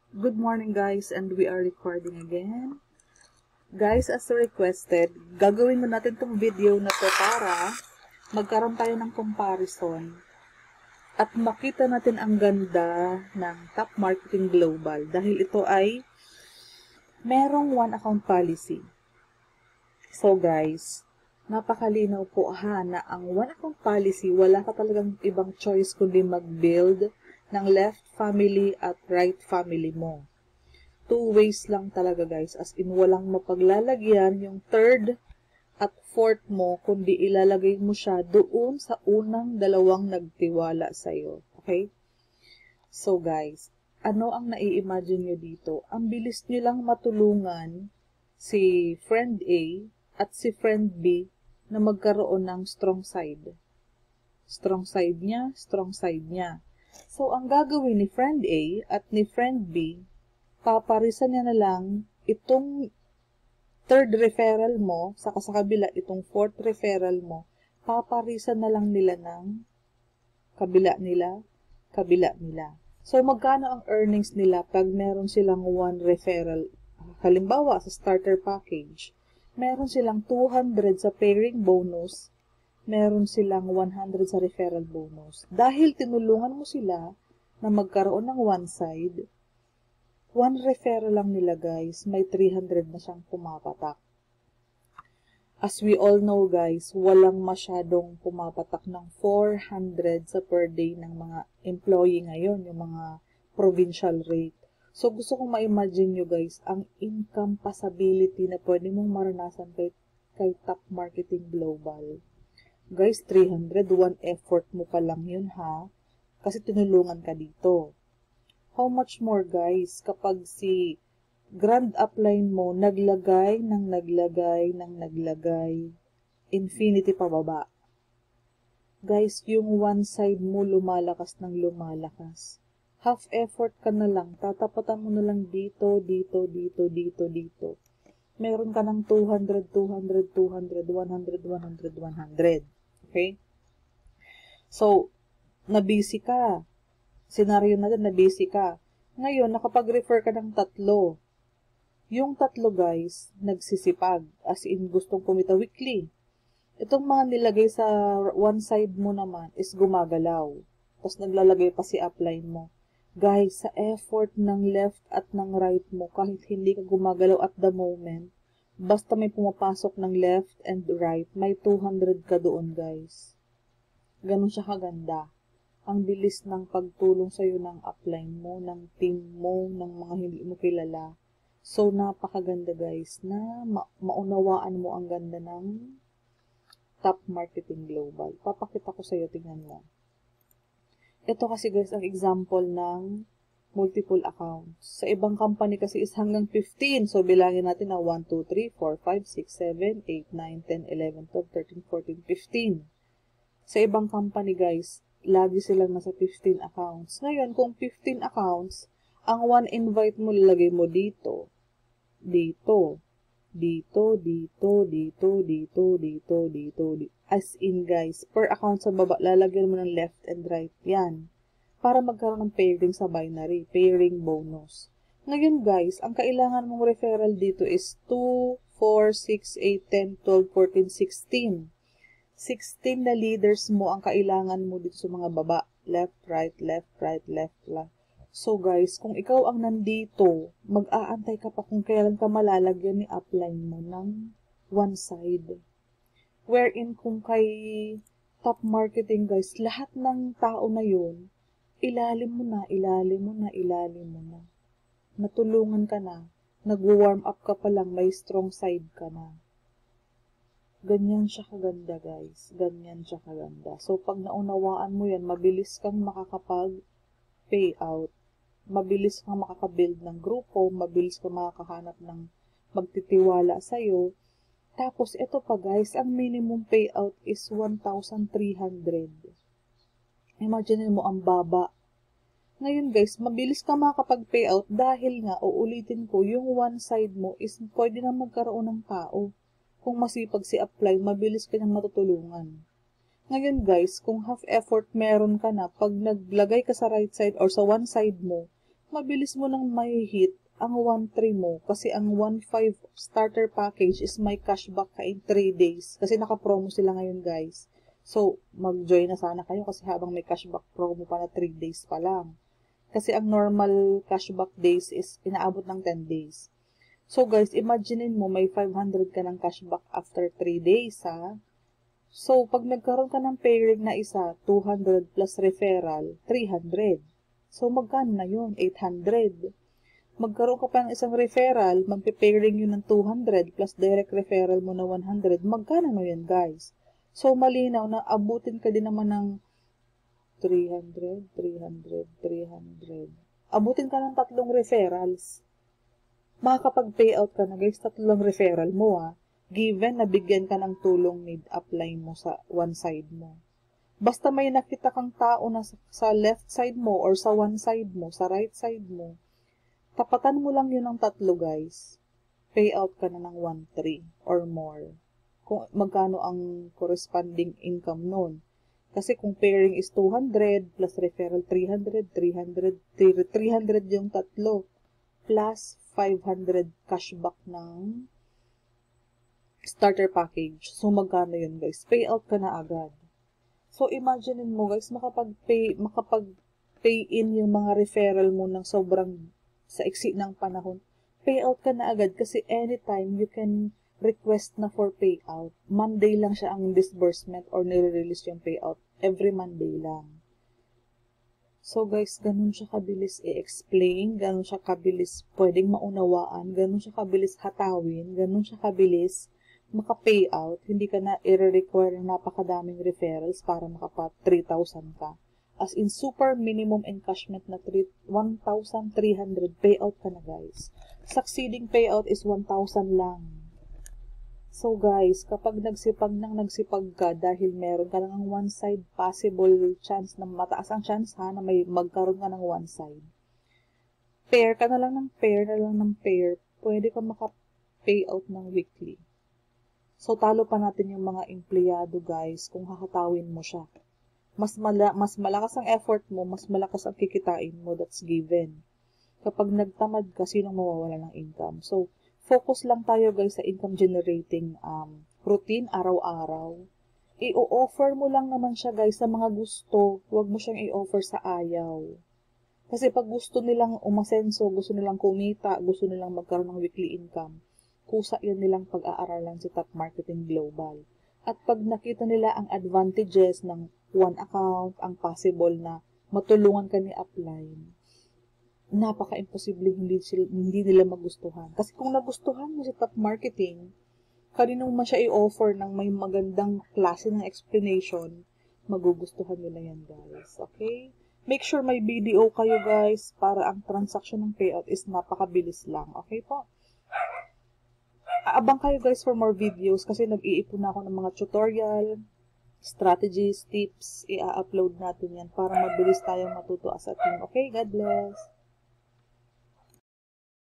Good morning guys, and we are recording again. Guys, as requested, gagawin na natin tong video na to para magkaroon tayo ng comparison at makita natin ang ganda ng Top Marketing Global dahil ito ay merong one account policy. So guys, napakalinaw po na ang one account policy, wala ka talagang ibang choice kundi mag-build ng left family at right family mo. Two ways lang talaga guys, as in walang mapaglalagyan yung third at fourth mo, kundi ilalagay mo siya doon sa unang dalawang nagtiwala sa'yo. Okay? So guys, ano ang nai-imagine nyo dito? Ang bilis nyo lang matulungan si friend A at si friend B na magkaroon ng strong side. Strong side niya, strong side niya. So, ang gagawin ni friend A at ni friend B, paparisan niya na lang itong third referral mo, saka sa kabila itong fourth referral mo, paparisan na lang nila ng kabila nila. So, magkano ang earnings nila pag meron silang one referral? Halimbawa, sa starter package, meron silang 200 sa pairing bonus, meron silang 100 sa referral bonus. Dahil tinulungan mo sila na magkaroon ng one side, one referral lang nila guys, may 300 na siyang pumapatak. As we all know guys, walang masyadong pumapatak ng 400 sa per day ng mga employee ngayon, yung mga provincial rate. So gusto kong ma-imagine nyo guys, ang income possibility na pwede mong maranasan kay Top Marketing Global. Guys, 300, one effort mo pa lang yun ha, kasi tinulungan ka dito. How much more guys, kapag si grand upline mo naglagay, infinity pababa. Guys, yung one side mo lumalakas ng lumalakas. Half effort ka na lang, tatapatan mo na lang dito. Meron ka ng 200, 100. Okay? So, na-busy ka. Senaryo natin, na-busy ka. Ngayon, nakapag-refer ka ng tatlo. Yung tatlo, guys, nagsisipag. As in, gustong kumita weekly. Itong mga nilagay sa one side mo naman is gumagalaw. Tapos naglalagay pa si upline mo. Guys, sa effort ng left at ng right mo, kahit hindi ka gumagalaw at the moment, basta may pumapasok ng left and right, may 200 ka doon, guys. Ganun siya kaganda. Ang bilis ng pagtulong sa'yo ng upline mo, ng team mo, ng mga hindi mo kilala. So, napakaganda, guys, na maunawaan mo ang ganda ng Top Marketing Global. Papakita ko sa'yo, tingnan mo. Ito kasi, guys, ang example ng multiple accounts. Sa ibang company kasi is hanggang 15. So, bilangin natin na 1, 2, 3, 4, 5, 6, 7, 8, 9, 10, 11, 12, 13, 14, 15. Sa ibang company, guys, lagi silang nasa 15 accounts. Ngayon, kung 15 accounts, ang one invite mo, lalagay mo dito. As in, guys, per account sa baba, lalagyan mo ng left and right. Yan. Para magkaroon ng pairing sa binary, pairing bonus. Ngayon guys, ang kailangan mong referral dito is 2, 4, 6, 8, 10, 12, 14, 16. 16 na leaders mo ang kailangan mo dito sa mga baba. Left, right. So guys, kung ikaw ang nandito, mag-aantay ka pa kung kailan ka malalagyan ni upline mo ng one side. Wherein kung kay Top Marketing guys, lahat ng tao na yun, ilalim mo na. Natulungan ka na. Nag-warm up ka pa lang, may strong side ka na. Ganyan siya kaganda, guys. So, pag naunawaan mo yan, mabilis kang makakapag-payout. Mabilis kang makakabuild ng grupo. Mabilis kang makakahanap ng magtitiwala sa'yo. Tapos, ito pa, guys, ang minimum payout is 1,300. Imagine mo ang baba. Ngayon guys, mabilis ka makakapag-payout dahil nga, uulitin ko, yung one side mo is pwede na magkaroon ng tao. Kung masipag si upline, mabilis ka niyang matutulungan. Ngayon guys, kung half effort meron ka na, pag naglagay ka sa right side or sa one side mo, mabilis mo nang may hit ang 1.3 mo kasi ang 1.5 starter package is may cashback ka in 3 days. Kasi naka-promo sila ngayon, guys. So, mag-join na sana kayo kasi habang may cashback promo pa na 3 days pa lang. Kasi ang normal cashback days is inaabot ng 10 days. So, guys, imaginein mo may 500 ka ng cashback after 3 days, ha? So, pag nagkaroon ka ng pairing na isa, 200 plus referral, 300. So, magkano na yun? 800. Magkaroon ka pa ng isang referral, magpe-pairing yun ng 200 plus direct referral mo na 100. Magkano na yun, guys? So, malinaw na abutin ka din naman ng 300, 300, 300. Abutin ka ng 3 referrals. Makakapag-payout ka na, guys, 3 referral mo, ha? Given na bigyan ka ng tulong mid-apply mo sa one side mo. Basta may nakita kang tao na sa left side mo or sa one side mo, sa right side mo, tapatan mo lang yun ng 3, guys. Payout ka na ng 1.3 or more. Kung magkano ang corresponding income nun. Kasi kung pairing is 200 plus referral 300, 300 yung 3 plus 500 cashback ng starter package. So, magkano yun, guys? Payout ka na agad. So, imagine mo, guys, makapag-pay in yung mga referral mo ng sobrang sa iksi ng panahon. Payout ka na agad kasi anytime you can request na for payout. Monday lang siya ang disbursement or nire-release yung payout. Every Monday lang. So, guys, ganun siya kabilis i-explain, ganun siya kabilis pwedeng maunawaan, ganun siya kabilis hatawin, ganun siya kabilis maka-payout, hindi ka na i-require ng napakadaming referrals para makapa 3,000 ka. As in, super minimum encashment na 1,300 payout ka na, guys. Succeeding payout is 1,000 lang. So, guys, kapag nagsipag ka dahil meron ka ng one side, possible chance na mataas ang chance, ha, na may magkaroon ka ng one side. Pair ka na lang ng pair, pwede ka maka-payout ng weekly. So, talo pa natin yung mga empleyado, guys, kung hahatawin mo siya. Mas malakas ang effort mo, mas malakas ang kikitain mo, that's given. Kapag nagtamad ka, sinong mawawala ng income? So, focus lang tayo, guys, sa income generating routine, araw-araw. I-offer mo lang naman siya, guys, sa mga gusto. Huwag mo siyang i-offer sa ayaw. Kasi pag gusto nilang umasenso, gusto nilang kumita, gusto nilang magkaroon ng weekly income, kusa yun nilang pag-aaralan si Top Marketing Global. At pag nakita nila ang advantages ng one account, ang possible na matulungan ka ni upline, napaka-imposible hindi nila magustuhan. Kasi kung nagustuhan mo si Top Marketing, kanino man siya i-offer ng may magandang klase ng explanation, magugustuhan nila yan, guys. Okay? Make sure may BDO kayo, guys, para ang transaction ng payout is napakabilis lang. Okay po? Abang kayo, guys, for more videos kasi nag-iipon na ako ng mga tutorial, strategies, tips, i-upload natin yan para mabilis tayong matuto as a team. Okay? God bless!